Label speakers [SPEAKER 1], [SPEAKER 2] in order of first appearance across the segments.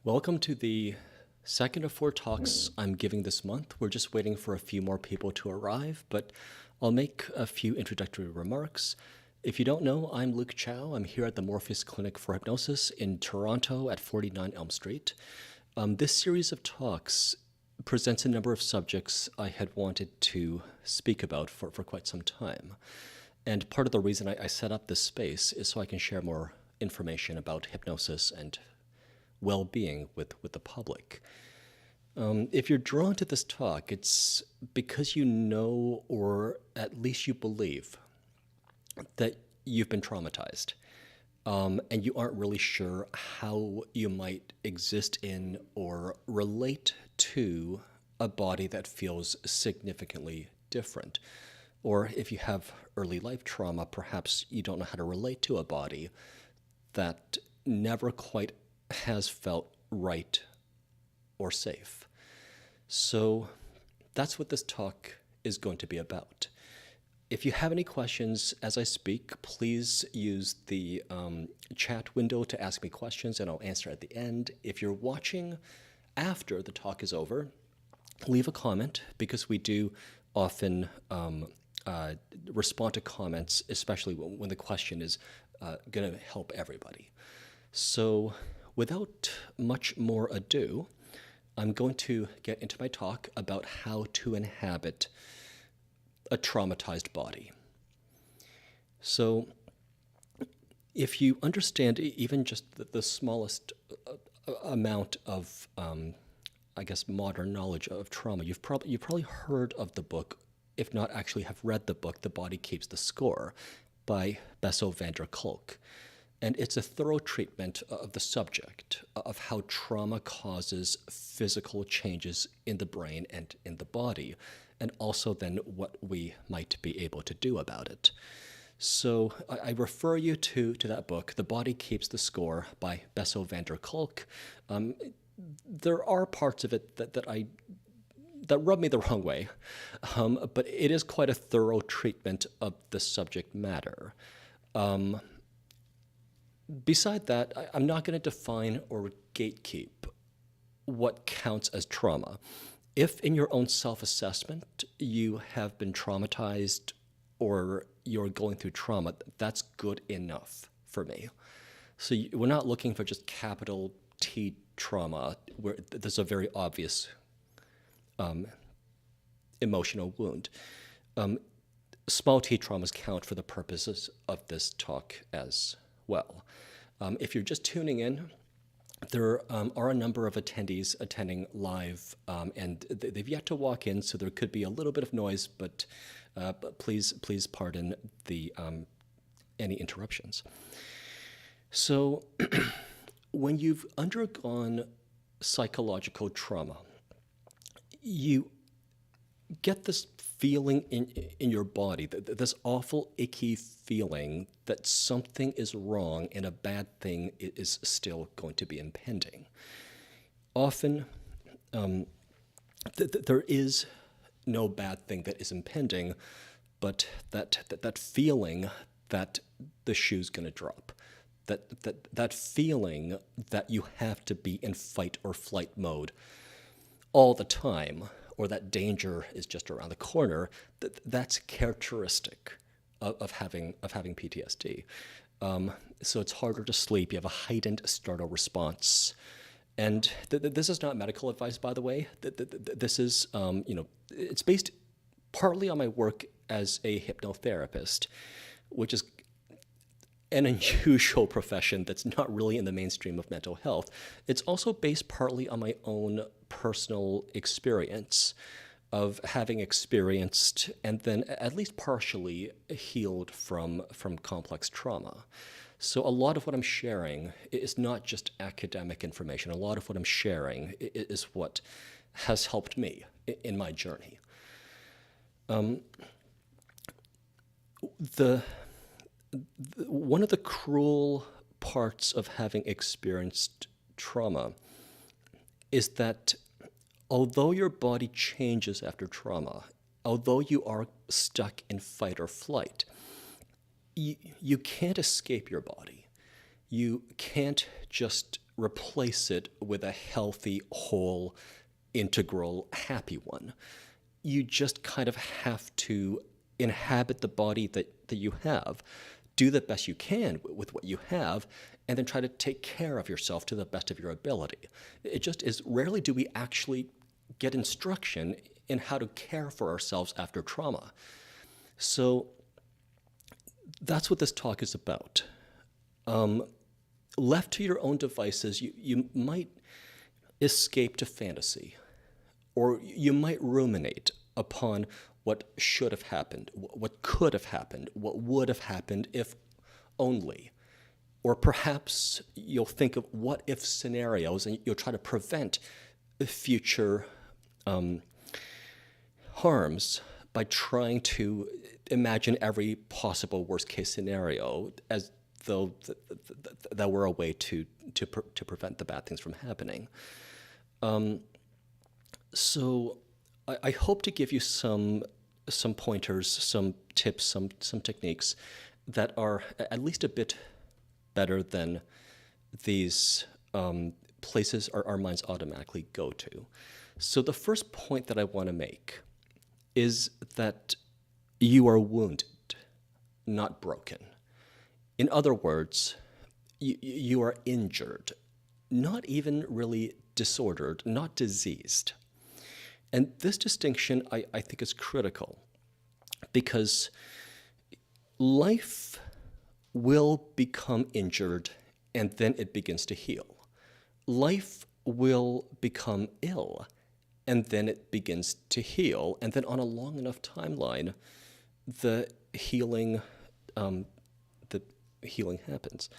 [SPEAKER 1] Welcome to the second of four talks I'm giving this month. We're just waiting for a few more people to arrive, but I'll make a few introductory remarks. If you don't know, I'm Luke Chow. I'm here at the Morpheus Clinic for Hypnosis in Toronto at 49 Elm Street. This series of talks presents a number of subjects I had wanted to speak about for quite some time. And part of the reason I set up this space is so I can share more information about hypnosis and well-being with the public. If you're drawn to this talk, it's because you know, or at least you believe, that you've been traumatized, and you aren't really sure how you might exist in or relate to a body that feels significantly different. Or if you have early life trauma, perhaps you don't know how to relate to a body that never quite has felt right or safe. So that's what this talk is going to be about. If you have any questions as I speak, please use the chat window to ask me questions and I'll answer at the end. If you're watching after the talk is over, leave a comment because we do often respond to comments, especially when the question is going to help everybody. So without much more ado, I'm going to get into my talk about how to inhabit a traumatized body. So if you understand even just the smallest amount of, I guess, modern knowledge of trauma, you've probably heard of the book, if not actually have read the book, The Body Keeps the Score by Bessel van der Kolk. And it's a thorough treatment of the subject of how trauma causes physical changes in the brain and in the body, and also then what we might be able to do about it. So I refer you to that book, The Body Keeps the Score by Bessel van der Kolk. There are parts of it that rub me the wrong way, but it is quite a thorough treatment of the subject matter. Beside that, I'm not going to define or gatekeep what counts as trauma. If in your own self-assessment you have been traumatized or you're going through trauma, that's good enough for me. So we're not looking for just capital T trauma where there's a very obvious emotional wound. Small t traumas count for the purposes of this talk as well. If you're just tuning in, there are a number of attendees attending live, and they've yet to walk in, so there could be a little bit of noise, but please pardon the any interruptions. So when you've undergone psychological trauma, you get this feeling in your body, this awful, icky feeling that something is wrong and a bad thing is still going to be impending. Often, there is no bad thing that is impending, but that feeling that the shoe's going to drop, that feeling that you have to be in fight or flight mode all the time, or that danger is just around the corner, that's characteristic of having PTSD. So it's harder to sleep. You have a heightened startle response. And this is not medical advice, by the way. This is, it's based partly on my work as a hypnotherapist, which is an unusual profession that's not really in the mainstream of mental health. It's also based partly on my own personal experience of having experienced and then at least partially healed from complex trauma. So a lot of what I'm sharing is not just academic information. A lot of what I'm sharing is what has helped me in my journey. One of the cruel parts of having experienced trauma is that although your body changes after trauma, although you are stuck in fight or flight, you can't escape your body. You can't just replace it with a healthy, whole, integral, happy one. You just kind of have to inhabit the body that you have, do the best you can with what you have, and then try to take care of yourself to the best of your ability. It just is rarely do we actually get instruction in how to care for ourselves after trauma. So that's what this talk is about. Left to your own devices, you might escape to fantasy, or you might ruminate upon what should have happened, what could have happened, what would have happened if only. Or perhaps you'll think of what if scenarios and you'll try to prevent future harms by trying to imagine every possible worst case scenario as though that were a way to prevent the bad things from happening. So I hope to give you some pointers, some tips, some techniques that are at least a bit better than these places our minds automatically go to. So the first point that I want to make is that you are wounded, not broken. In other words, you are injured, not even really disordered, not diseased. And this distinction, I think, is critical because life will become injured and then it begins to heal. Life will become ill and then it begins to heal. And then on a long enough timeline, the healing happens.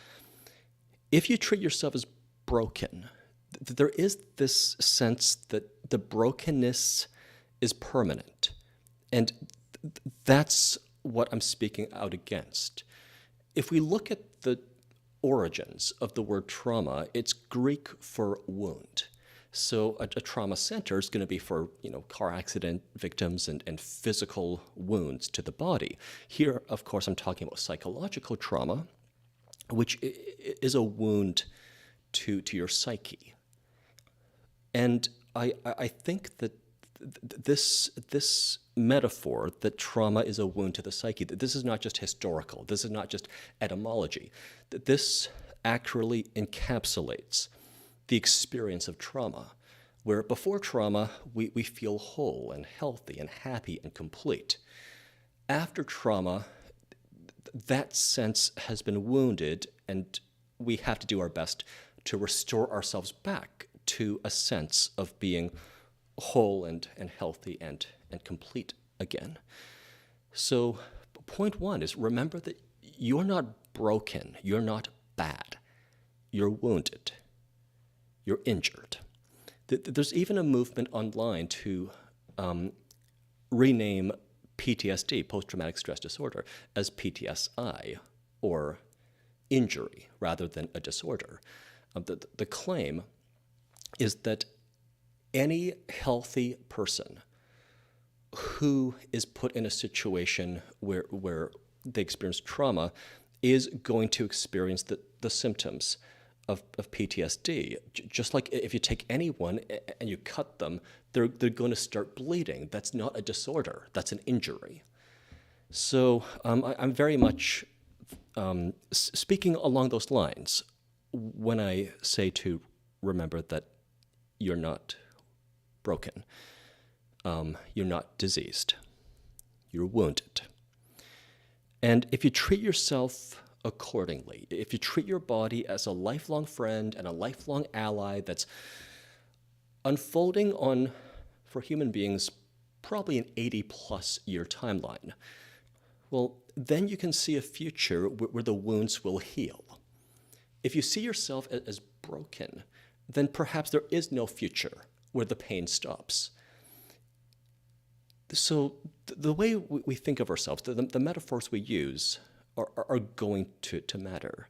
[SPEAKER 1] If you treat yourself as broken, there is this sense that the brokenness is permanent. And that's what I'm speaking out against. If we look at the origins of the word trauma, it's Greek for wound. So a trauma center is going to be for car accident victims and physical wounds to the body. Here, of course, I'm talking about psychological trauma, which is a wound to your psyche. And I think that this metaphor that trauma is a wound to the psyche, that this is not just historical, this is not just etymology, that this accurately encapsulates the experience of trauma, where before trauma, we feel whole and healthy and happy and complete. After trauma, that sense has been wounded, and we have to do our best to restore ourselves back to a sense of being whole and healthy and complete again. So point one is remember that you're not broken, you're not bad, you're wounded, you're injured. There's even a movement online to rename PTSD, post-traumatic stress disorder, as PTSI, or injury, rather than a disorder. The claim is that any healthy person who is put in a situation where they experience trauma is going to experience the symptoms of PTSD. Just like if you take anyone and you cut them, they're going to start bleeding. That's not a disorder. That's an injury. So I'm very much speaking along those lines when I say to remember that you're not broken. You're not diseased. You're wounded. And if you treat yourself accordingly, if you treat your body as a lifelong friend and a lifelong ally that's unfolding on, for human beings, probably an 80-plus year timeline, well, then you can see a future where the wounds will heal. If you see yourself as broken, then perhaps there is no future where the pain stops. So the way we think of ourselves, the metaphors we use are going to matter.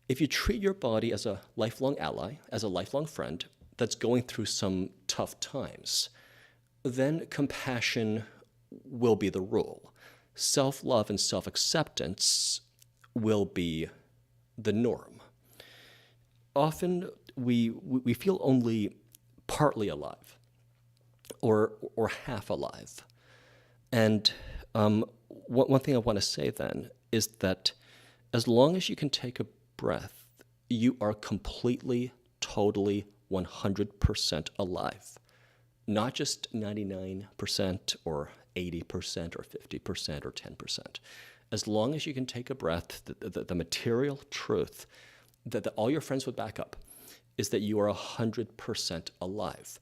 [SPEAKER 1] If you treat your body as a lifelong ally, as a lifelong friend that's going through some tough times, then compassion will be the rule. Self-love and self-acceptance will be the norm. often we feel only partly alive or half alive. And one thing I want to say then is that as long as you can take a breath, you are completely, totally, 100% alive. Not just 99% or 80% or 50% or 10%. As long as you can take a breath, the material truth that all your friends would back up is that you are 100% alive.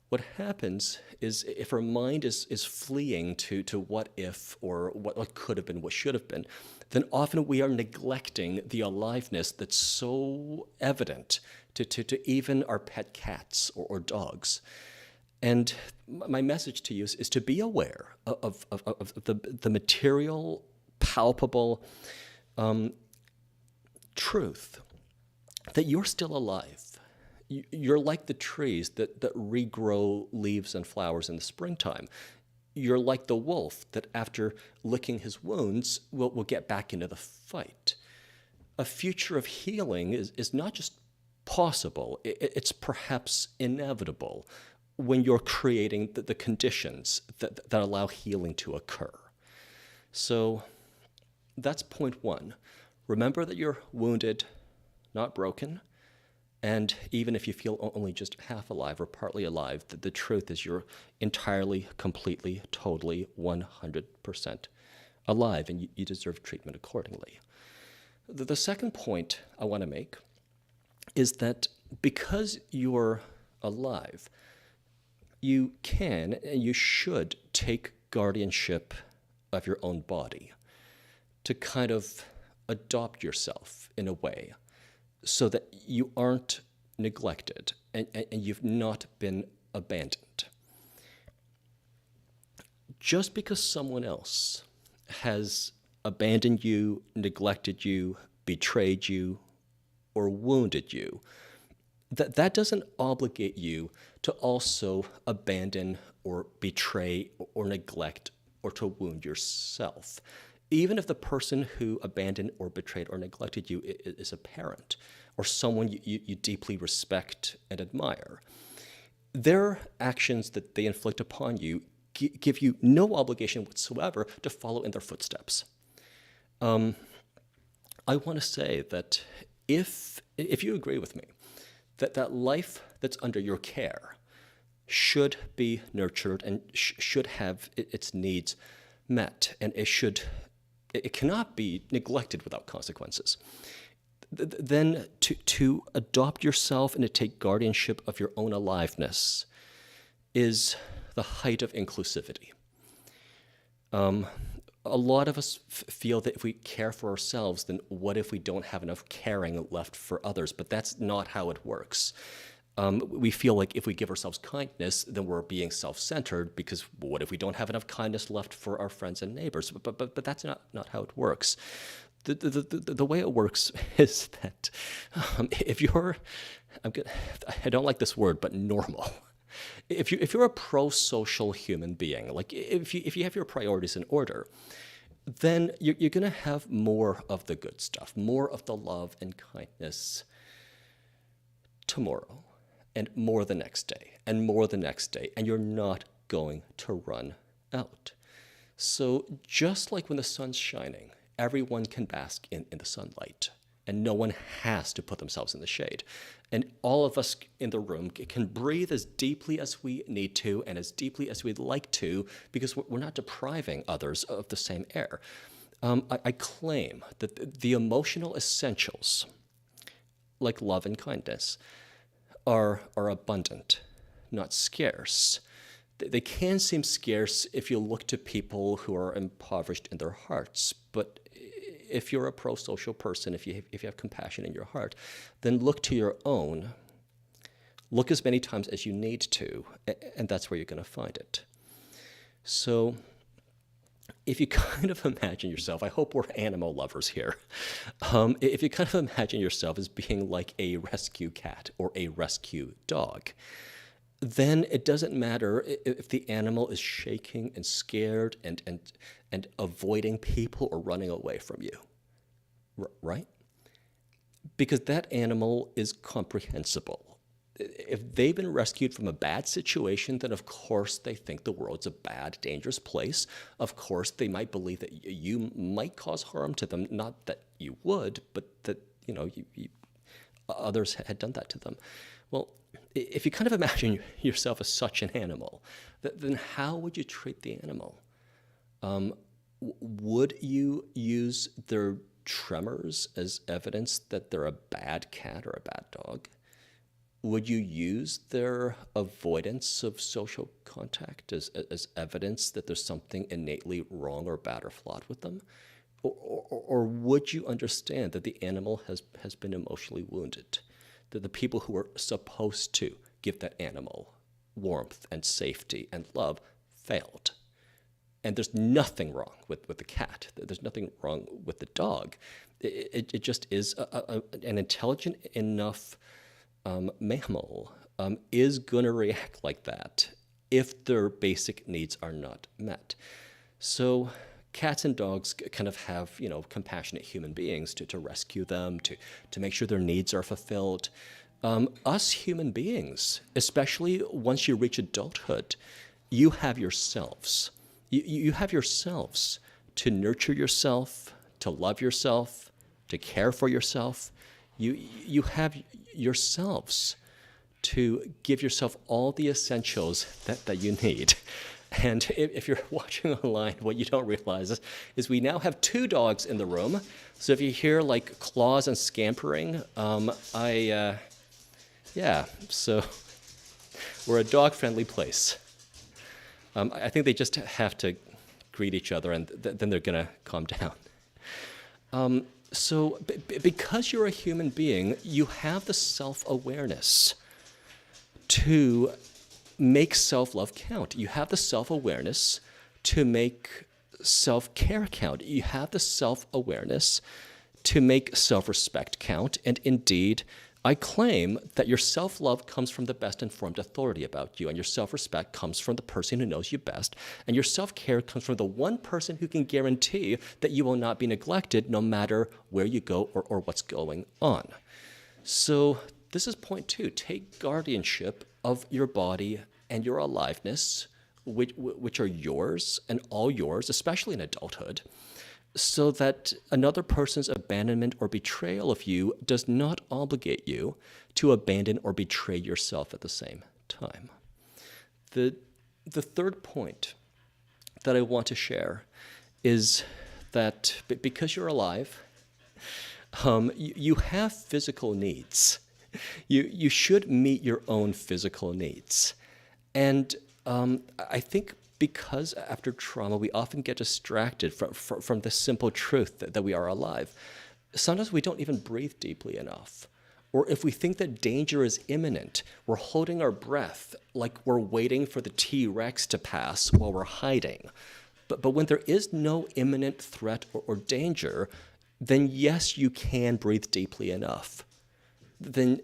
[SPEAKER 1] What happens is if our mind is fleeing to what if or what could have been, what should have been, then often we are neglecting the aliveness that's so evident to even our pet cats or dogs. And my message to you is to be aware of the material, palpable truth that you're still alive. You're like the trees that regrow leaves and flowers in the springtime. You're like the wolf that after licking his wounds will get back into the fight. A future of healing is not just possible, it's perhaps inevitable when you're creating the conditions that allow healing to occur. So that's point one. Remember that you're wounded, not broken. And even if you feel only just half alive or partly alive, the truth is you're entirely, completely, totally, 100% alive, and you deserve treatment accordingly. The second point I want to make is that because you're alive, you can and you should take guardianship of your own body to kind of adopt yourself in a way so that you aren't neglected and you've not been abandoned. Just because someone else has abandoned you, neglected you, betrayed you, or wounded you, that doesn't obligate you to also abandon or betray or neglect or to wound yourself. Even if the person who abandoned or betrayed or neglected you is a parent or someone you deeply respect and admire, their actions that they inflict upon you give you no obligation whatsoever to follow in their footsteps. I want to say that if you agree with me, that life that's under your care should be nurtured and should have its needs met, and it cannot be neglected without consequences. Then to adopt yourself and to take guardianship of your own aliveness is the height of inclusivity. A lot of us feel that if we care for ourselves, then what if we don't have enough caring left for others? But that's not how it works. We feel like if we give ourselves kindness, then we're being self-centered, because what if we don't have enough kindness left for our friends and neighbors? But that's not how it works. The way it works is that if you're, I don't like this word, but normal. If you're a pro-social human being, like if you have your priorities in order, then you're going to have more of the good stuff, more of the love and kindness tomorrow, and more the next day, and more the next day, and you're not going to run out. So just like when the sun's shining, everyone can bask in the sunlight, and no one has to put themselves in the shade. And all of us in the room can breathe as deeply as we need to and as deeply as we'd like to, because we're not depriving others of the same air. I claim that the emotional essentials, like love and kindness, are abundant, not scarce. They can seem scarce if you look to people who are impoverished in their hearts, but if you're a pro-social person, if you have compassion in your heart, then look to your own. Look as many times as you need to, and that's where you're going to find it. So if you kind of imagine yourself, I hope we're animal lovers here, if you kind of imagine yourself as being like a rescue cat or a rescue dog, then it doesn't matter if the animal is shaking and scared and avoiding people or running away from you, right? because that animal is comprehensible. If they've been rescued from a bad situation, then of course they think the world's a bad, dangerous place. Of course, they might believe that you might cause harm to them, not that you would, but that others had done that to them. Well, if you kind of imagine yourself as such an animal, then how would you treat the animal? Would you use their tremors as evidence that they're a bad cat or a bad dog? Would you use their avoidance of social contact as evidence that there's something innately wrong or bad or flawed with them? Or would you understand that the animal has been emotionally wounded, that the people who are supposed to give that animal warmth and safety and love failed? And there's nothing wrong with the cat. There's nothing wrong with the dog. It just is an intelligent enough mammal is going to react like that if their basic needs are not met. So cats and dogs kind of have, compassionate human beings to rescue them, to make sure their needs are fulfilled. Us human beings, especially once you reach adulthood, you have yourselves. You have yourselves to nurture yourself, to love yourself, to care for yourself. You have yourselves to give yourself all the essentials that you need. And if you're watching online, what you don't realize is we now have 2 dogs in the room. So if you hear like claws and scampering, so we're a dog-friendly place. I think they just have to greet each other, and then they're going to calm down. So because you're a human being, you have the self-awareness to make self-love count. You have the self-awareness to make self-care count. You have the self-awareness to make self-respect count. And indeed, I claim that your self-love comes from the best informed authority about you, and your self-respect comes from the person who knows you best, and your self-care comes from the one person who can guarantee that you will not be neglected no matter where you go or what's going on. So this is point 2. Take guardianship of your body and your aliveness, which are yours and all yours, especially in adulthood, so that another person's abandonment or betrayal of you does not obligate you to abandon or betray yourself at the same time. The third point that I want to share is that because you're alive, you have physical needs. You should meet your own physical needs. And I think because after trauma, we often get distracted from the simple truth that we are alive. Sometimes we don't even breathe deeply enough. Or if we think that danger is imminent, we're holding our breath like we're waiting for the T-Rex to pass while we're hiding. But when there is no imminent threat or danger, then yes, you can breathe deeply enough. Then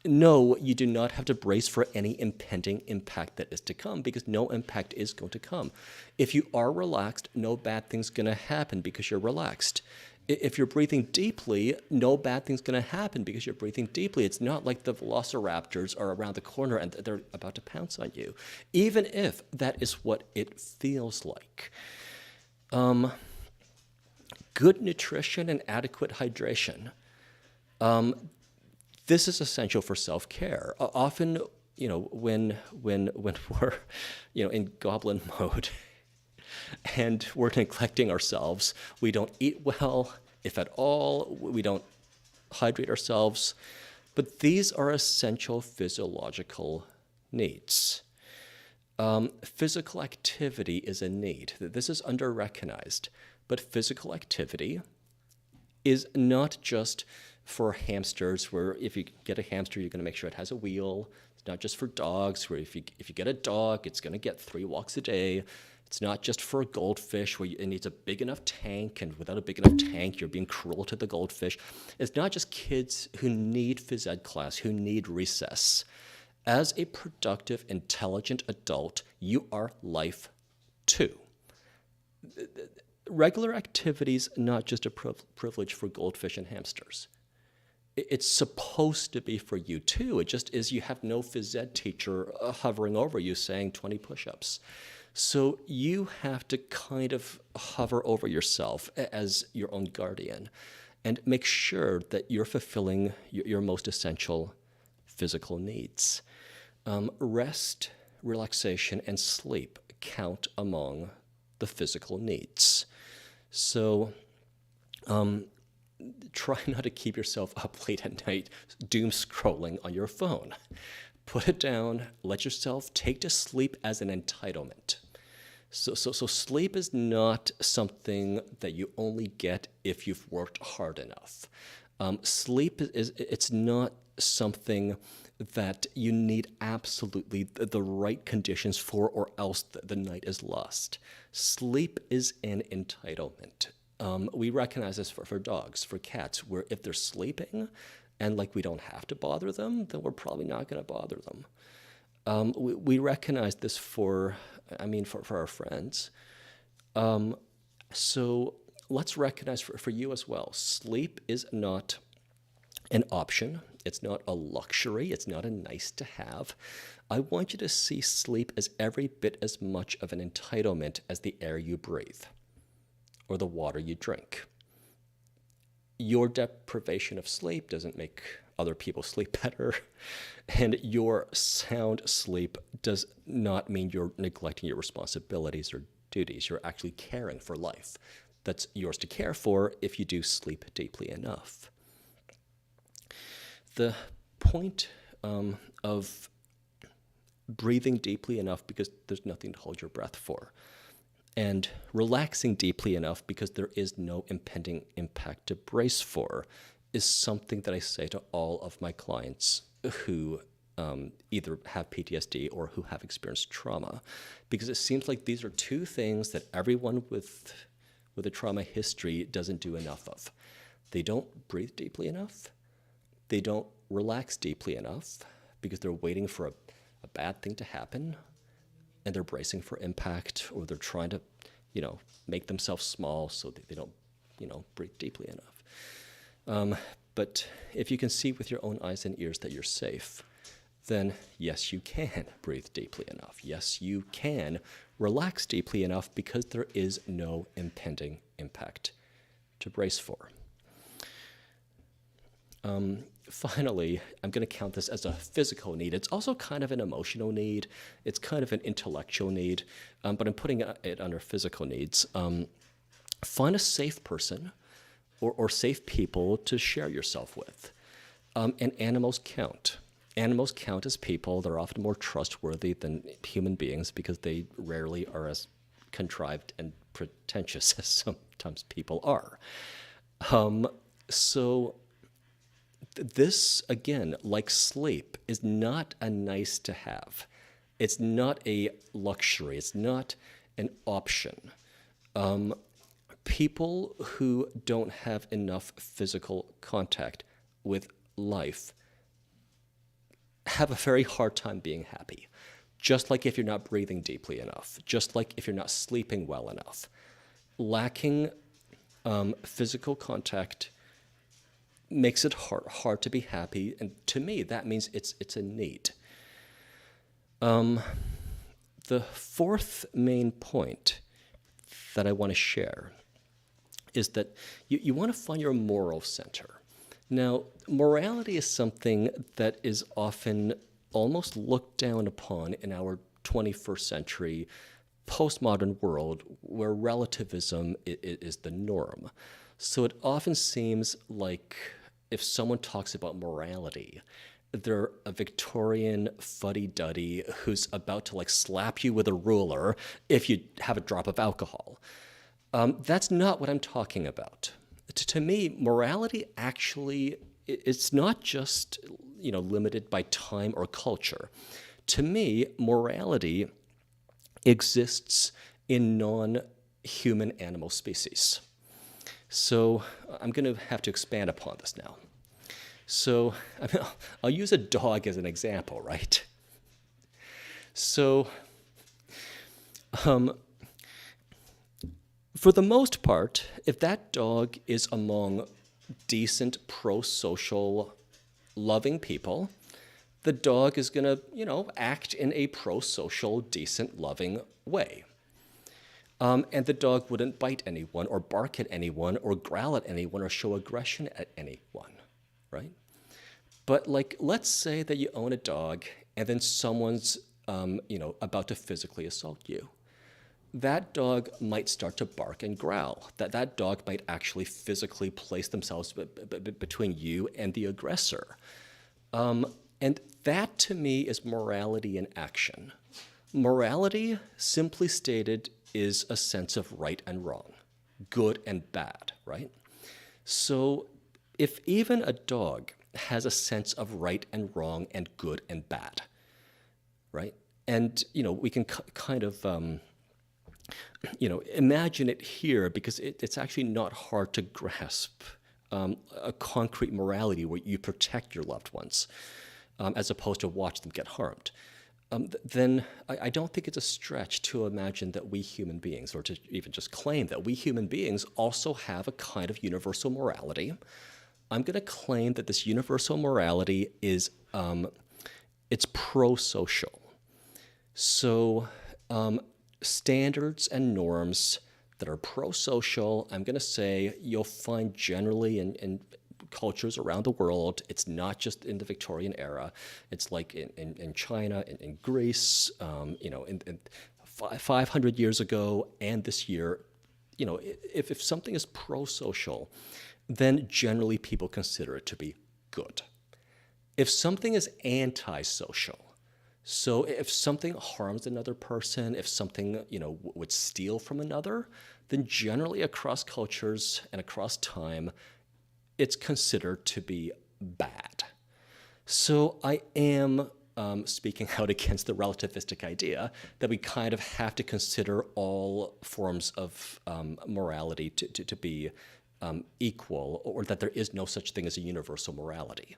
[SPEAKER 1] no, you do not have to brace for any impending impact that is to come, because no impact is going to come. If you are relaxed, no bad thing's going to happen because you're relaxed. If you're breathing deeply, no bad thing's going to happen because you're breathing deeply. It's not like the velociraptors are around the corner and they're about to pounce on you, even if that is what it feels like. Good nutrition and adequate hydration. This is essential for self-care. Often, when we're, in goblin mode and we're neglecting ourselves, we don't eat well, if at all, we don't hydrate ourselves. But these are essential physiological needs. Physical activity is a need. This is under-recognized, but physical activity is not just for hamsters, where if you get a hamster, you're going to make sure it has a wheel. It's not just for dogs, where if you get a dog, it's going to get 3 walks a day. It's not just for a goldfish, where it needs a big enough tank, and without a big enough tank, you're being cruel to the goldfish. It's not just kids who need phys ed class, who need recess. As a productive, intelligent adult, you are life too. Regular activities, not just a privilege for goldfish and hamsters. It's supposed to be for you too. It just is you have no phys ed teacher hovering over you saying 20 push-ups. So you have to kind of hover over yourself as your own guardian and make sure that you're fulfilling your most essential physical needs. Rest, relaxation, and sleep count among the physical needs. So try not to keep yourself up late at night doom scrolling on your phone. Put it down, let yourself take to sleep as an entitlement. So sleep is not something that you only get if you've worked hard enough. Sleep it's not something that you need absolutely the right conditions for, or else the night is lost. Sleep is an entitlement. We recognize this for dogs, for cats, where if they're sleeping and like we don't have to bother them, then we're probably not going to bother them. We recognize this for our friends. So let's recognize for you as well, sleep is not an option. It's not a luxury. It's not a nice to have. I want you to see sleep as every bit as much of an entitlement as the air you breathe or the water you drink. Your deprivation of sleep doesn't make other people sleep better, and your sound sleep does not mean you're neglecting your responsibilities or duties. You're actually caring for life that's yours to care for if you do sleep deeply enough. The point of breathing deeply enough because there's nothing to hold your breath for, and relaxing deeply enough because there is no impending impact to brace for, is something that I say to all of my clients who either have PTSD or who have experienced trauma, because it seems like these are two things that everyone with a trauma history doesn't do enough of. They don't breathe deeply enough. They don't relax deeply enough because they're waiting for a bad thing to happen, and they're bracing for impact, or they're trying to, make themselves small so that they don't, breathe deeply enough. But if you can see with your own eyes and ears that you're safe, then yes, you can breathe deeply enough. Yes, you can relax deeply enough because there is no impending impact to brace for. Finally, I'm going to count this as a physical need. It's also kind of an emotional need. It's kind of an intellectual need, but I'm putting it under physical needs. Find a safe person or safe people to share yourself with. And animals count. Animals count as people. They're often more trustworthy than human beings because they rarely are as contrived and pretentious as sometimes people are. So this, again, like sleep, is not a nice to have. It's not a luxury. It's not an option. People who don't have enough physical contact with life have a very hard time being happy. Just like if you're not breathing deeply enough, just like if you're not sleeping well enough. Lacking physical contact makes it hard to be happy, and to me, that means it's a need. The fourth main point that I want to share is that you want to find your moral center. Now, morality is something that is often almost looked down upon in our 21st century postmodern world where relativism is the norm. So it often seems like if someone talks about morality, they're a Victorian fuddy-duddy who's about to slap you with a ruler if you have a drop of alcohol. That's not what I'm talking about. To me, morality actually, it's not just limited by time or culture. To me, morality exists in non-human animal species. So I'm going to have to expand upon this now. So I'll use a dog as an example, right? So for the most part, if that dog is among decent, pro-social, loving people, the dog is going to, act in a pro-social, decent, loving way. And the dog wouldn't bite anyone or bark at anyone or growl at anyone or show aggression at anyone, right? But like, let's say that you own a dog and then someone's, about to physically assault you. That dog might start to bark and growl. That dog might actually physically place themselves between you and the aggressor. And that, to me, is morality in action. Morality, simply stated, is a sense of right and wrong, good and bad, right? So if even a dog has a sense of right and wrong and good and bad, right? And, we can kind of, imagine it here because it's actually not hard to grasp a concrete morality where you protect your loved ones as opposed to watch them get harmed. Then I don't think it's a stretch to imagine that we human beings, or to even just claim that we human beings also have a kind of universal morality. I'm going to claim that this universal morality is, it's pro-social. So standards and norms that are pro-social, I'm going to say you'll find generally in cultures around the world. It's not just in the Victorian era. It's like in China, in Greece, in 500 years ago and this year. If something is pro-social, then generally people consider it to be good. If something is anti-social, so if something harms another person, if something, would steal from another, then generally across cultures and across time, it's considered to be bad. So I am speaking out against the relativistic idea that we kind of have to consider all forms of morality to be equal, or that there is no such thing as a universal morality.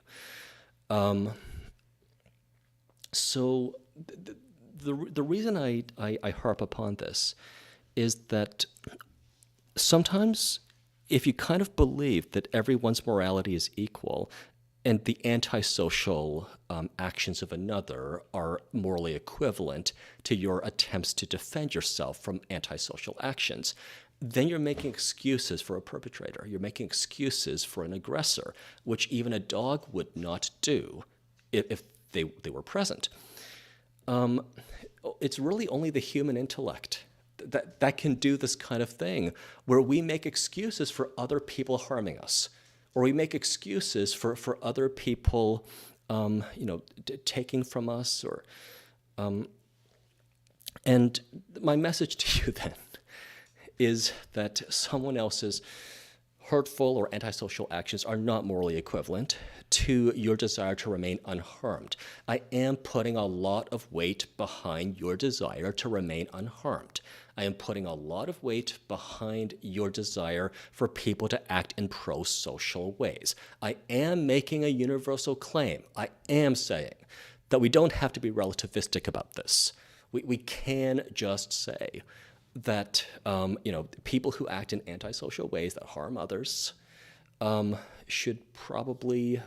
[SPEAKER 1] So the reason I harp upon this is that sometimes if you kind of believe that everyone's morality is equal and the antisocial actions of another are morally equivalent to your attempts to defend yourself from antisocial actions, then you're making excuses for a perpetrator. You're making excuses for an aggressor, which even a dog would not do if they were present. It's really only the human intellect that can do this kind of thing, where we make excuses for other people harming us, or we make excuses for other people, taking from us, or. And my message to you then is that someone else's hurtful or antisocial actions are not morally equivalent to your desire to remain unharmed. I am putting a lot of weight behind your desire to remain unharmed. I am putting a lot of weight behind your desire for people to act in pro-social ways. I am making a universal claim. I am saying that we don't have to be relativistic about this. We can just say that people who act in antisocial ways that harm others should probably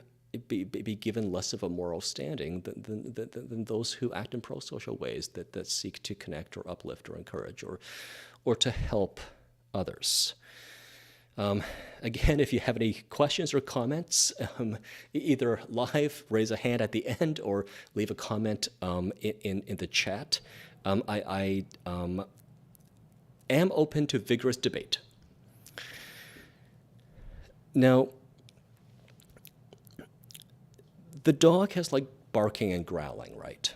[SPEAKER 1] be given less of a moral standing than those who act in pro-social ways that seek to connect or uplift or encourage or to help others. Again, if you have any questions or comments, either live, raise a hand at the end, or leave a comment in the chat. I am open to vigorous debate. Now, the dog has like barking and growling, right?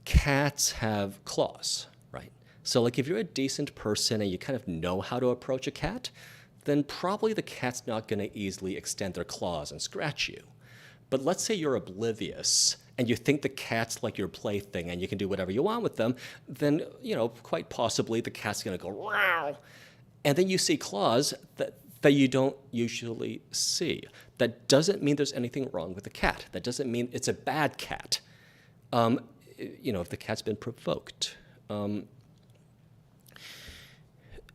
[SPEAKER 1] Cats have claws, right? So like if you're a decent person and you kind of know how to approach a cat, then probably the cat's not going to easily extend their claws and scratch you. But let's say you're oblivious and you think the cat's like your plaything and you can do whatever you want with them, then, quite possibly the cat's going to go, "Wow." And then you see claws that you don't usually see. That doesn't mean there's anything wrong with the cat. That doesn't mean it's a bad cat, if the cat's been provoked.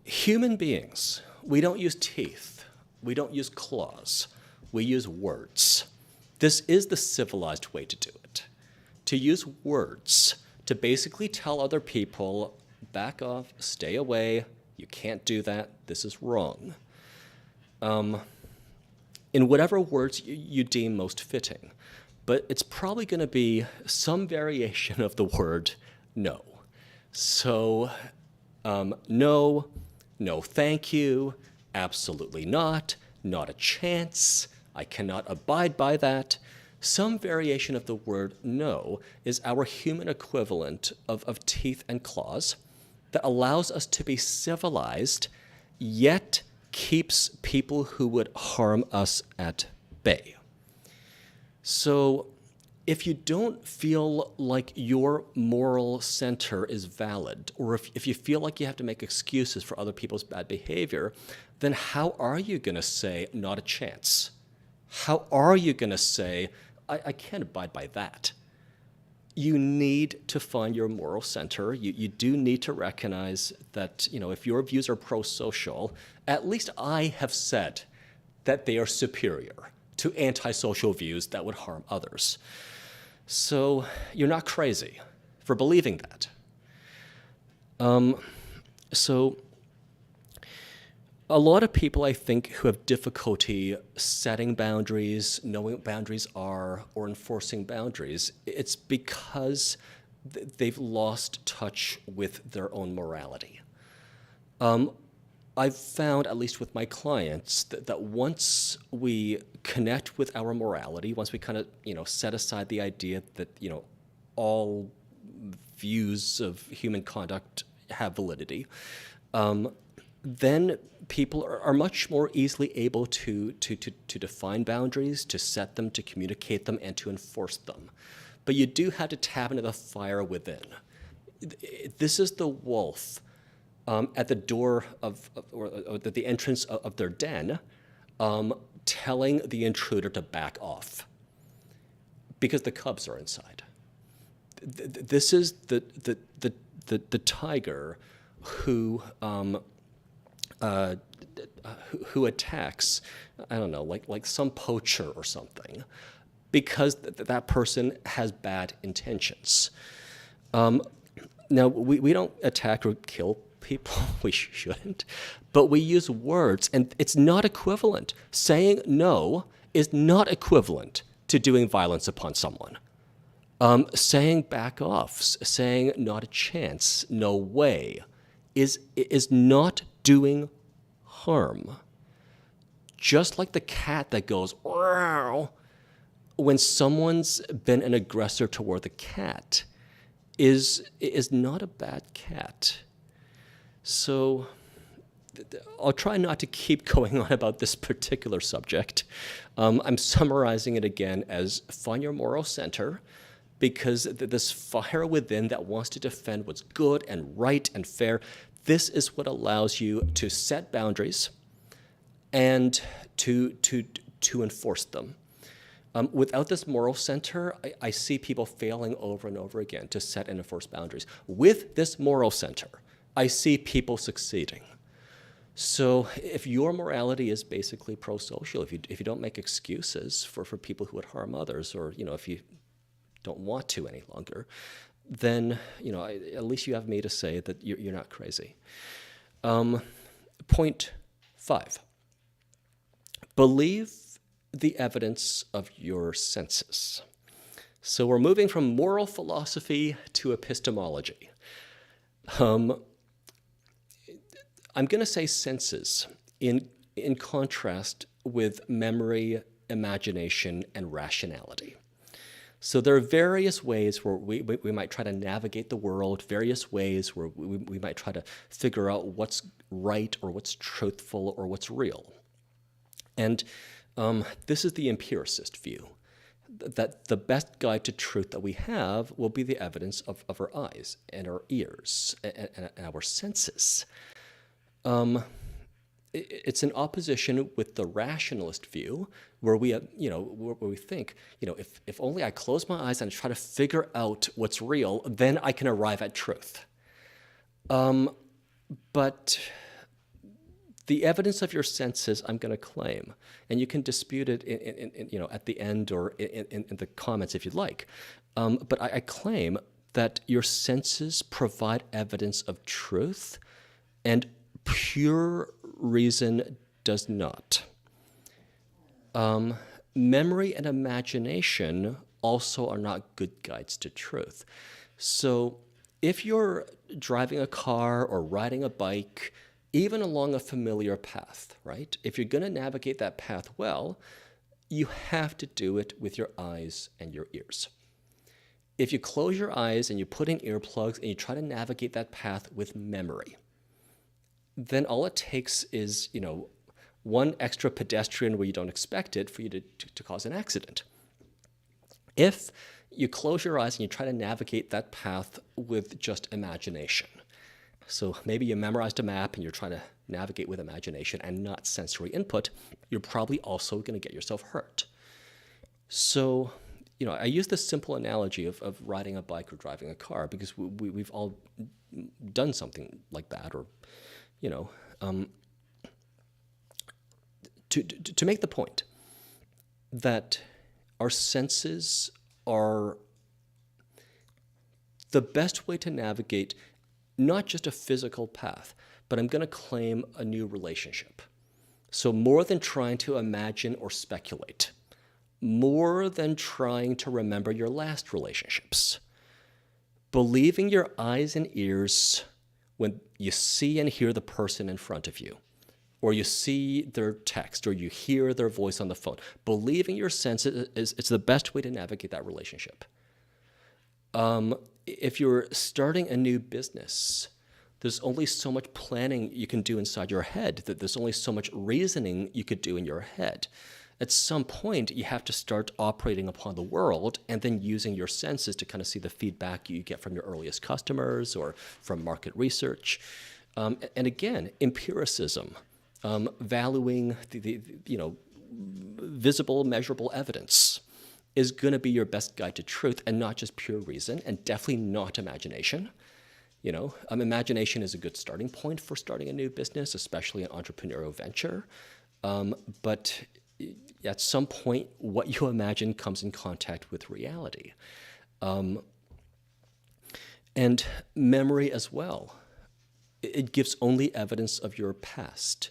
[SPEAKER 1] Human beings, we don't use teeth We don't use claws. We use words. This is the civilized way to do it. To use words to basically tell other people, back off, stay away, you can't do that, this is wrong. In whatever words you deem most fitting. But it's probably going to be some variation of the word no. So, no, no thank you, absolutely not a chance, I cannot abide by that. Some variation of the word no is our human equivalent of teeth and claws that allows us to be civilized, yet keeps people who would harm us at bay. So if you don't feel like your moral center is valid, or if you feel like you have to make excuses for other people's bad behavior, then how are you going to say, not a chance? How are you going to say, I can't abide by that? You need to find your moral center. You do need to recognize that, if your views are pro-social, at least I have said that they are superior to antisocial views that would harm others. So you're not crazy for believing that. So a lot of people, I think, who have difficulty setting boundaries, knowing what boundaries are, or enforcing boundaries, it's because they've lost touch with their own morality. I've found, at least with my clients, that once we connect with our morality, once we kind of, set aside the idea that, all views of human conduct have validity, then people are much more easily able to define boundaries, to set them, to communicate them, and to enforce them. But you do have to tap into the fire within. This is the wolf at the door or at the entrance of their den, telling the intruder to back off because the cubs are inside. This is the tiger who attacks, I don't know, like some poacher or something, because that person has bad intentions. Now, we don't attack or kill people, we shouldn't, but we use words, and it's not equivalent. Saying no is not equivalent to doing violence upon someone. Saying back off, saying not a chance, no way, is not doing harm. Just like the cat that goes, wow, when someone's been an aggressor toward the cat, is not a bad cat. So I'll try not to keep going on about this particular subject. I'm summarizing it again as find your moral center, because this fire within that wants to defend what's good and right and fair, this is what allows you to set boundaries and to enforce them. Without this moral center, I see people failing over and over again to set and enforce boundaries. With this moral center, I see people succeeding. So if your morality is basically pro-social, if you don't make excuses for people who would harm others, or if you don't want to any longer, then at least you have me to say that you're not crazy. Point 5. Believe the evidence of your senses. So we're moving from moral philosophy to epistemology. I'm going to say senses in contrast with memory, imagination, and rationality. So there are various ways where we might try to navigate the world, various ways where we might try to figure out what's right or what's truthful or what's real. And this is the empiricist view, that the best guide to truth that we have will be the evidence of our eyes and our ears and our senses. It's in opposition with the rationalist view, where we think, if only I close my eyes and try to figure out what's real, then I can arrive at truth. But The evidence of your senses I'm going to claim, and you can dispute it at the end or in the comments if you'd like. But I claim that your senses provide evidence of truth, and pure reason does not. Memory and imagination also are not good guides to truth. So if you're driving a car or riding a bike, even along a familiar path, right? If you're going to navigate that path well, you have to do it with your eyes and your ears. If you close your eyes and you put in earplugs and you try to navigate that path with memory, then all it takes is, one extra pedestrian where you don't expect it for you to cause an accident. If you close your eyes and you try to navigate that path with just imagination, so maybe you memorized a map and you're trying to navigate with imagination and not sensory input, you're probably also going to get yourself hurt. So, I use this simple analogy of riding a bike or driving a car because we've all done something like that, or, to make the point that our senses are the best way to navigate not just a physical path, but I'm going to claim a new relationship. So more than trying to imagine or speculate, more than trying to remember your last relationships, believing your eyes and ears when you see and hear the person in front of you, or you see their text, or you hear their voice on the phone. Believing your senses it's the best way to navigate that relationship. If you're starting a new business, there's only so much planning you can do inside your head, that there's only so much reasoning you could do in your head. At some point, you have to start operating upon the world and then using your senses to kind of see the feedback you get from your earliest customers or from market research. And again, empiricism, valuing the visible, measurable evidence is going to be your best guide to truth, and not just pure reason, and definitely not imagination. Imagination is a good starting point for starting a new business, especially an entrepreneurial venture. But at some point, what you imagine comes in contact with reality. And memory as well. It gives only evidence of your past,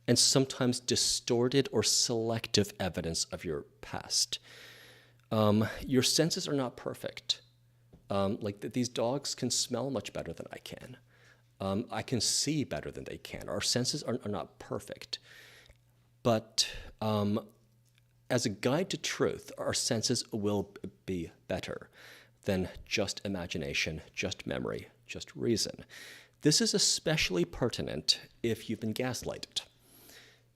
[SPEAKER 1] and sometimes distorted or selective evidence of your past. Your senses are not perfect. These dogs can smell much better than I can. I can see better than they can. Our senses are not perfect. But as a guide to truth, our senses will be better than just imagination, just memory, just reason. This is especially pertinent if you've been gaslighted.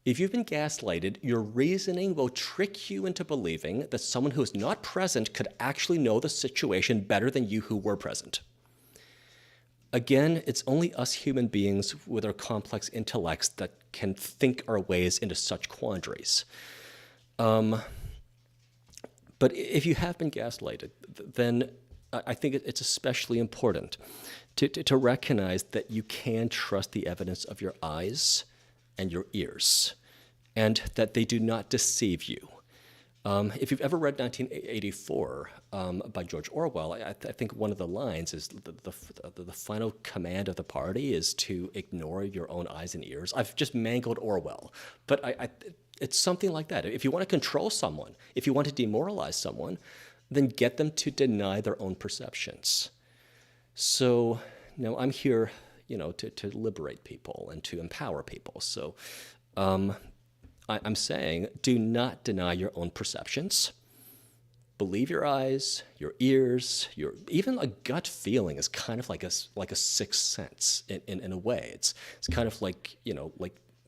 [SPEAKER 1] If you've been gaslighted, your reasoning will trick you into believing that someone who is not present could actually know the situation better than you who were present. Again, it's only us human beings with our complex intellects that can think our ways into such quandaries. But if you have been gaslighted, then I think it's especially important to recognize that you can trust the evidence of your eyes and your ears, and that they do not deceive you. If you've ever read 1984 by George Orwell, I think one of the lines is the final command of the party is to ignore your own eyes and ears. I've just mangled Orwell, but it's something like that. If you want to control someone, if you want to demoralize someone, then get them to deny their own perceptions. So now I'm here, to liberate people and to empower people. So I'm saying, do not deny your own perceptions. Believe your eyes, your ears, even a gut feeling is kind of like a sixth sense in a way. It's kind of like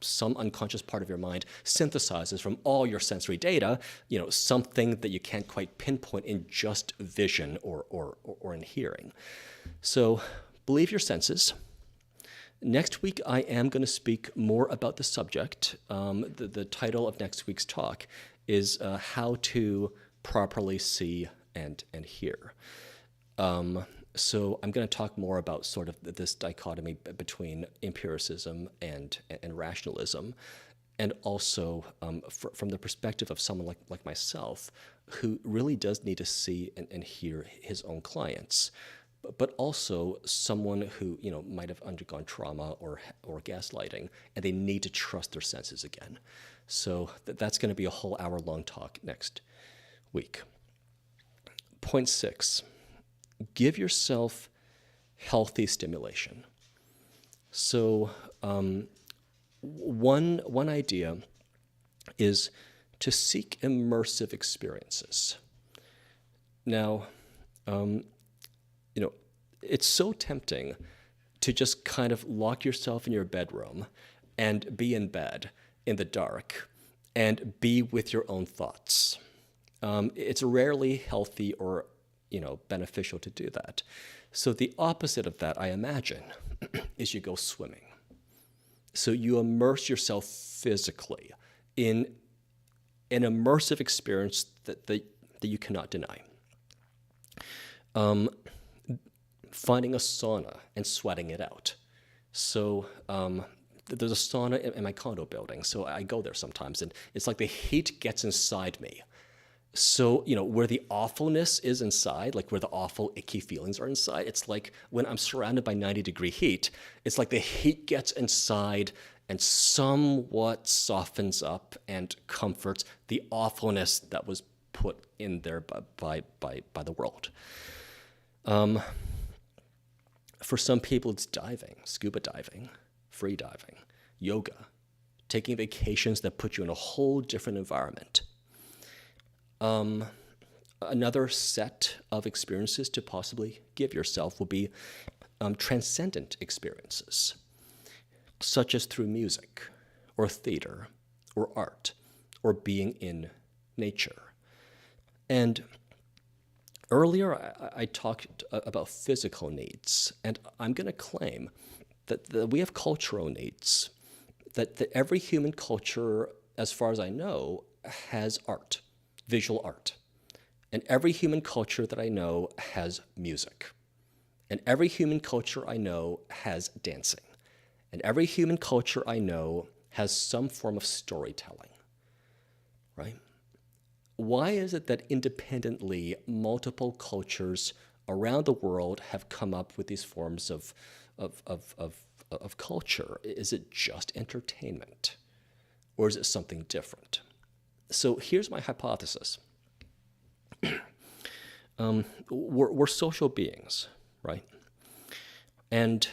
[SPEAKER 1] some unconscious part of your mind synthesizes from all your sensory data, something that you can't quite pinpoint in just vision or in hearing. So believe your senses. Next week, I am going to speak more about the subject. The title of next week's talk is How to Properly See and Hear. So I'm going to talk more about sort of this dichotomy between empiricism and rationalism, and also from the perspective of someone like myself, who really does need to see and hear his own clients, but also someone who might have undergone trauma or gaslighting, and they need to trust their senses again. So that's going to be a whole hour-long talk next week. Point 6. Give yourself healthy stimulation. So one idea is to seek immersive experiences. Now, it's so tempting to just kind of lock yourself in your bedroom and be in bed in the dark and be with your own thoughts. It's rarely healthy or beneficial to do that. So the opposite of that, I imagine, is you go swimming. So you immerse yourself physically in an immersive experience that you cannot deny. Finding a sauna and sweating it out. So there's a sauna in my condo building, so I go there sometimes, and it's like the heat gets inside me. So, where the awfulness is inside, like where the awful, icky feelings are inside, it's like when I'm surrounded by 90-degree heat, it's like the heat gets inside and somewhat softens up and comforts the awfulness that was put in there by the world. For some people, it's diving, scuba diving, free diving, yoga, taking vacations that put you in a whole different environment. Another set of experiences to possibly give yourself will be transcendent experiences, such as through music, or theater, or art, or being in nature. And earlier, I talked about physical needs, and I'm going to claim that we have cultural needs, that every human culture, as far as I know, has art. Visual art. And every human culture that I know has music. And every human culture I know has dancing. And every human culture I know has some form of storytelling, right? Why is it that independently multiple cultures around the world have come up with these forms of culture? Is it just entertainment? Or is it something different? So here's my hypothesis. We're social beings, right? And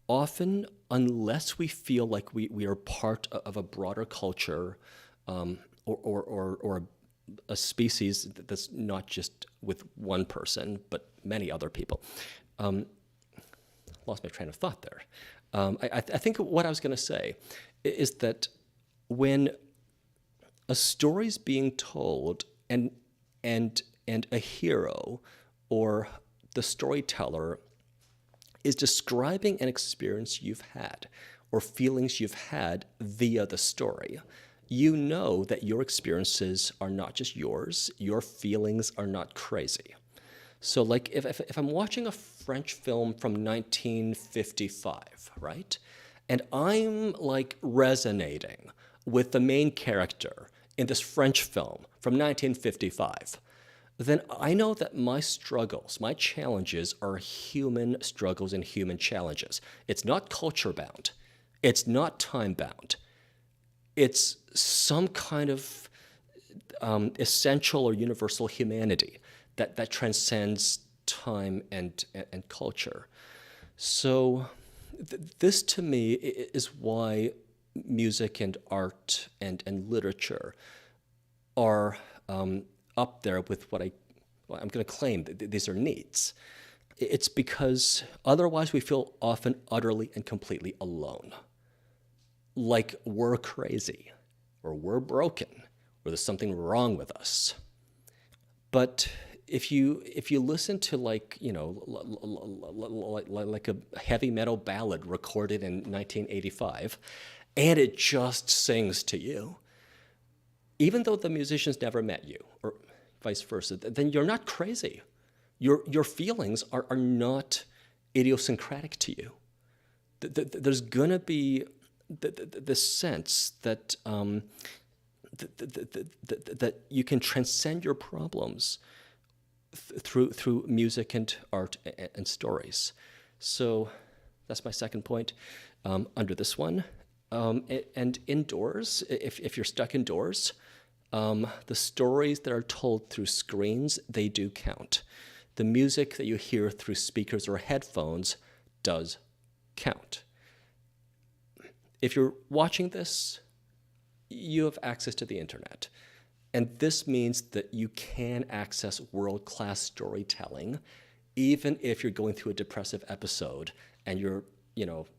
[SPEAKER 1] often, unless we feel like we are part of a broader culture or a species that's not just with one person, but many other people. Lost my train of thought there. I think what I was going to say is that when a story's being told, and a hero or the storyteller is describing an experience you've had or feelings you've had via the story, you know that your experiences are not just yours, your feelings are not crazy. So like if I'm watching a French film from 1955, right? And I'm like resonating with the main character in this French film from 1955, then I know that my struggles, my challenges are human struggles and human challenges. It's not culture bound. It's not time bound. It's some kind of essential or universal humanity that transcends time and culture. So this to me is why music and art and literature are up there with what I'm going to claim that these are needs. It's because otherwise we feel often utterly and completely alone. Like we're crazy, or we're broken, or there's something wrong with us. But if you listen to like a heavy metal ballad recorded in 1985, and it just sings to you, even though the musicians never met you, or vice versa, then you're not crazy. Your feelings are not idiosyncratic to you. There's going to be the sense that that you can transcend your problems through music and art and stories. So that's my second point under this one. And indoors, if you're stuck indoors, the stories that are told through screens, they do count. The music that you hear through speakers or headphones does count. If you're watching this, you have access to the internet. And this means that you can access world-class storytelling, even if you're going through a depressive episode and you're,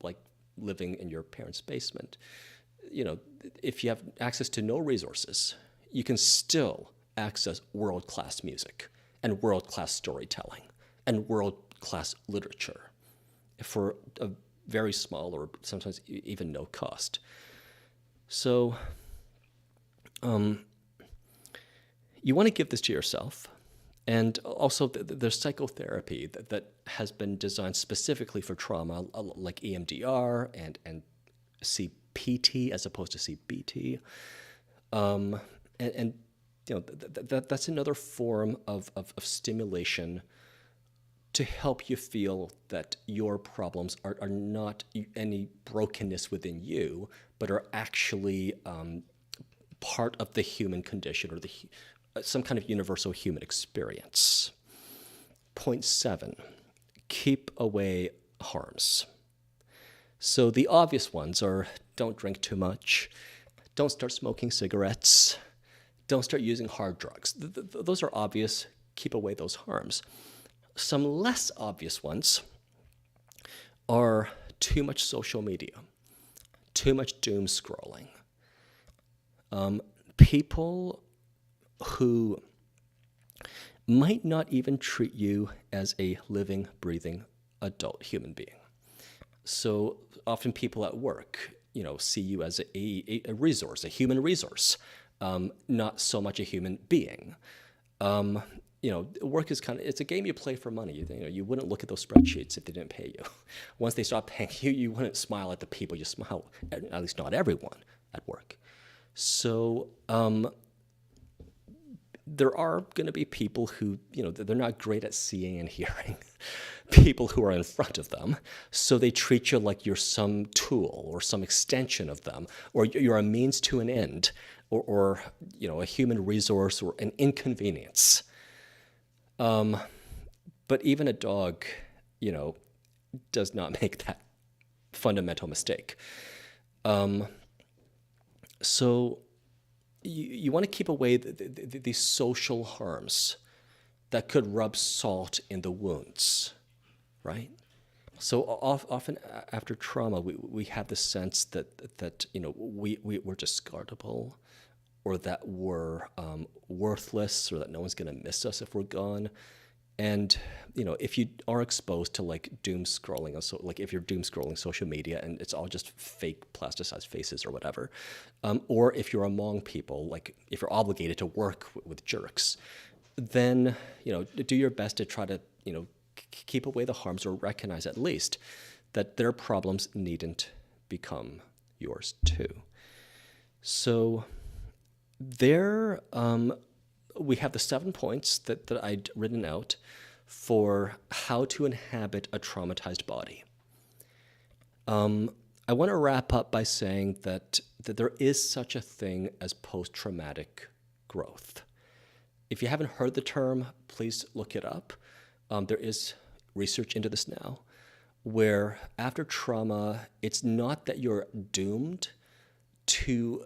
[SPEAKER 1] like living in your parents' basement. If you have access to no resources, you can still access world-class music and world-class storytelling and world-class literature for a very small or sometimes even no cost. So you want to give this to yourself. And also there's psychotherapy that has been designed specifically for trauma, like EMDR and CPT as opposed to CBT. And that's another form of stimulation to help you feel that your problems are not any brokenness within you, but are actually part of the human condition or some kind of universal human experience. Point 7, keep away harms. So the obvious ones are don't drink too much, don't start smoking cigarettes, don't start using hard drugs. Those are obvious. Keep away those harms. Some less obvious ones are too much social media, too much doom scrolling. People who might not even treat you as a living, breathing adult human being. So often people at work, see you as a resource, a human resource, not so much a human being. Work is it's a game you play for money. You wouldn't look at those spreadsheets if they didn't pay you. Once they stop paying you, you wouldn't smile at the people you smile, at least not everyone at work. So there are going to be people who, they're not great at seeing and hearing people who are in front of them. So they treat you like you're some tool or some extension of them, or you're a means to an end, or a human resource or an inconvenience. But even a dog, does not make that fundamental mistake. So you want to keep away these social harms that could rub salt in the wounds, right? So often after trauma, we have the sense that we're discardable, or that we're worthless, or that no one's going to miss us if we're gone. And if you are exposed to like doom scrolling, so like if you're doom scrolling social media and it's all just fake plasticized faces or whatever, or if you're among people, like if you're obligated to work with jerks, then do your best to try to keep away the harms, or recognize at least that their problems needn't become yours too. So there, we have the 7 points that I'd written out for how to inhabit a traumatized body. I want to wrap up by saying that there is such a thing as post-traumatic growth. If you haven't heard the term, please look it up. There is research into this now, where after trauma, it's not that you're doomed to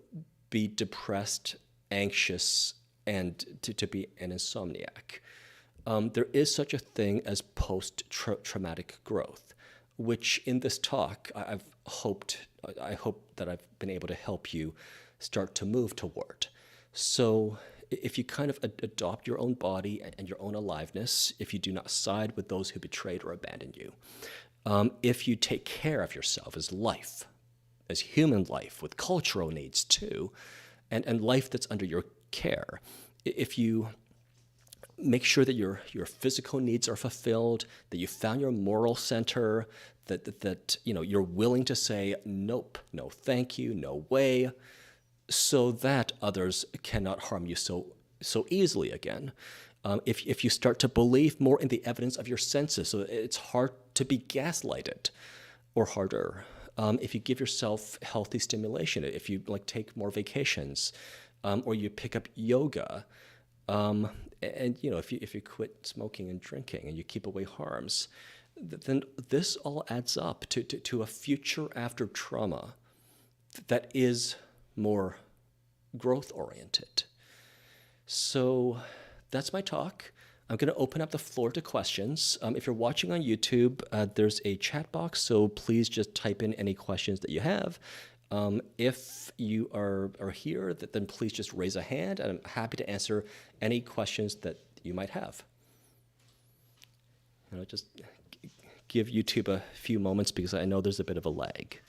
[SPEAKER 1] be depressed, anxious, and to be an insomniac. There is such a thing as post-traumatic growth, which in this talk, I hope that I've been able to help you start to move toward. So if you kind of adopt your own body and your own aliveness, if you do not side with those who betrayed or abandoned you, if you take care of yourself as life, as human life with cultural needs too, and life that's under your care, if you make sure that your physical needs are fulfilled, that you found your moral center, that you're willing to say nope, no thank you, no way, so that others cannot harm you so easily again. If you start to believe more in the evidence of your senses, so it's hard to be gaslighted, or harder. If you give yourself healthy stimulation, if you take more vacations, or you pick up yoga, and if you quit smoking and drinking and you keep away harms, then this all adds up to a future after trauma that is more growth oriented. So that's my talk. I'm going to open up the floor to questions. If you're watching on YouTube, there's a chat box, so please just type in any questions that you have. If you are here, then please just raise a hand, and I'm happy to answer any questions that you might have. Just give YouTube a few moments because I know there's a bit of a lag.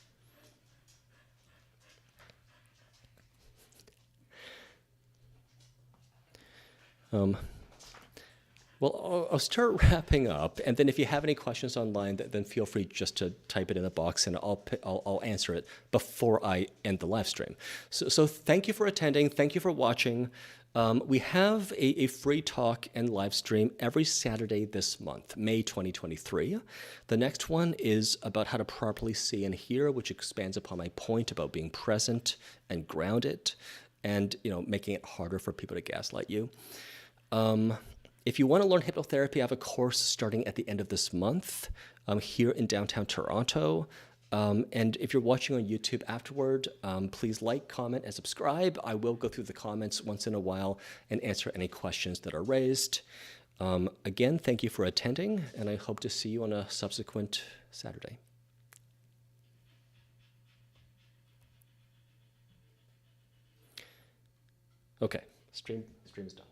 [SPEAKER 1] Well, I'll start wrapping up, and then if you have any questions online, then feel free just to type it in the box, and I'll answer it before I end the live stream. So thank you for attending. Thank you for watching. We have a free talk and live stream every Saturday this month, May 2023. The next one is about how to properly see and hear, which expands upon my point about being present and grounded, and making it harder for people to gaslight you. If you want to learn hypnotherapy, I have a course starting at the end of this month here in downtown Toronto. And if you're watching on YouTube afterward, please like, comment, and subscribe. I will go through the comments once in a while and answer any questions that are raised. Again, thank you for attending, and I hope to see you on a subsequent Saturday. Okay, stream is done.